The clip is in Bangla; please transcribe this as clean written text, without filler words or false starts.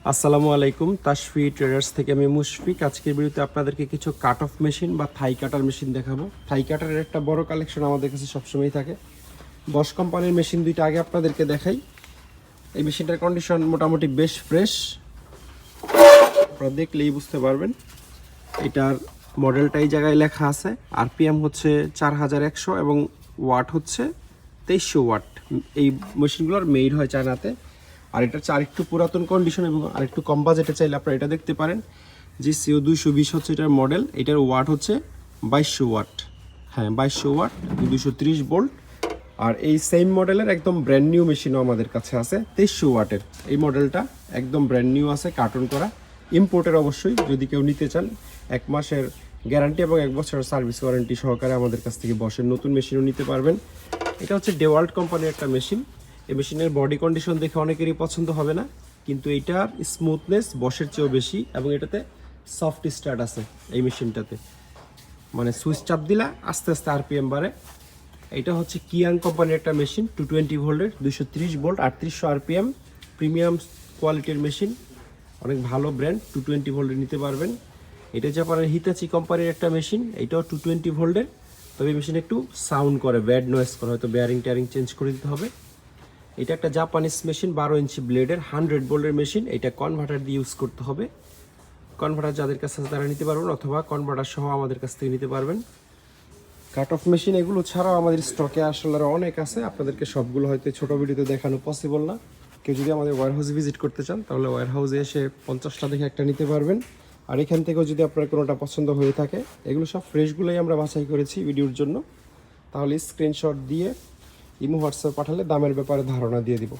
আসসালামু আলাইকুম, তাশফি ট্রেডার্স থেকে আমি মুশফিক। আজকের ভিডিওতে আপনাদেরকে কিছু কাট অফ মেশিন বা থাই কাটার মেশিন দেখাবো। থাই কাটারের একটা বড় কালেকশন আমাদের কাছে সবসময়ই থাকে। বস কোম্পানির মেশিন দুইটা আগে আপনাদেরকে দেখাই। এই মেশিনটার কন্ডিশন মোটামুটি বেশ ফ্রেশ, আপনারা দেখলেই বুঝতে পারবেন। এটার মডেলটা এই জায়গায় লেখা আছে, আরপিএম হচ্ছে 4100 এবং ওয়াট হচ্ছে 2300 ওয়াট। এই মেশিনগুলোর মেইড হয় চায়নাতে। আর এটা হচ্ছে আরেকটু পুরাতন কন্ডিশন এবং আরেকটু কম বাজেটে চাইলে আপনারা এটা দেখতে পারেন। যে সিও 220 হচ্ছে এটার মডেল, এটার ওয়াট হচ্ছে 2200 ওয়াট। হ্যাঁ, 2200 ওয়াট, 230 ভোল্ট। আর এই সেম মডেলের একদম ব্র্যান্ড নিউ মেশিনও আমাদের কাছে আছে 2300 ওয়াটের। এই মডেলটা একদম ব্র্যান্ড নিউ আছে, কার্টুন করা, ইম্পোর্টের। অবশ্যই যদি কেউ নিতে চান 1 মাসের গ্যারান্টি এবং 1 বছরের সার্ভিস ওয়ারেন্টি সহকারে আমাদের কাছ থেকে বসের নতুন মেশিনও নিতে পারবেন। এটা হচ্ছে ডেওয়াল্ট কোম্পানির একটা মেশিন। এই মেশিনের বডি কন্ডিশন দেখে অনেকেরই পছন্দ হবে না, কিন্তু এইটার স্মুথনেস বসের চেয়েও বেশি এবং এটাতে সফট স্টার্ট আছে এই মেশিনটাতে। মানে সুইচ চাপ দিলে আস্তে আস্তে আরপিএম বাড়ে। এটা হচ্ছে কিয়াং কোম্পানির একটা মেশিন, 220 ভোল্টের, 230 ভোল্ট, 3800 আরপিএম, প্রিমিয়াম কোয়ালিটির মেশিন, অনেক ভালো ব্র্যান্ড। 220 ভোল্টের নিতে পারবেন। এটা জাপানের হিতাচি কোম্পানির একটা মেশিন, এটাও 220 ভোল্টের। তবে এই মেশিন একটু সাউন্ড করে, ব্যাড নয়েজ করে, হয়তো বেয়ারিং টেয়ারিং চেঞ্জ করে দিতে হবে। এটা একটা জাপানিজ মেশিন, 12 ইঞ্চি ব্লেডের, 100 ভোল্টের মেশিন। এটা কনভার্টার দিয়ে ইউজ করতে হবে। কনভার্টার যাদের কাছে আছে তারা নিতে পারবেন, অথবা কনভার্টার সহ আমাদের কাছ থেকে নিতে পারবেন। কাট অফ মেশিন এগুলো ছাড়াও আমাদের স্টকে আসলে আরও অনেক আছে, আপনাদেরকে সবগুলো হয়তো ছোটো ভিডিওতে দেখানো পসিবল না। কেউ যদি আমাদের ওয়্যারহাউসে ভিজিট করতে চান তাহলে ওয়্যারহাউসে এসে 50টা দেখে একটা নিতে পারবেন। আর এখান থেকেও যদি আপনার কোনোটা পছন্দ হয়ে থাকে, এগুলো সব ফ্রেশগুলোই আমরা বাছাই করেছি ভিডিওর জন্য, তাহলে স্ক্রিনশট দিয়ে ইমো হোয়াটসঅ্যাপ পাঠালে দামের ব্যাপারে ধারণা দিয়ে দিব।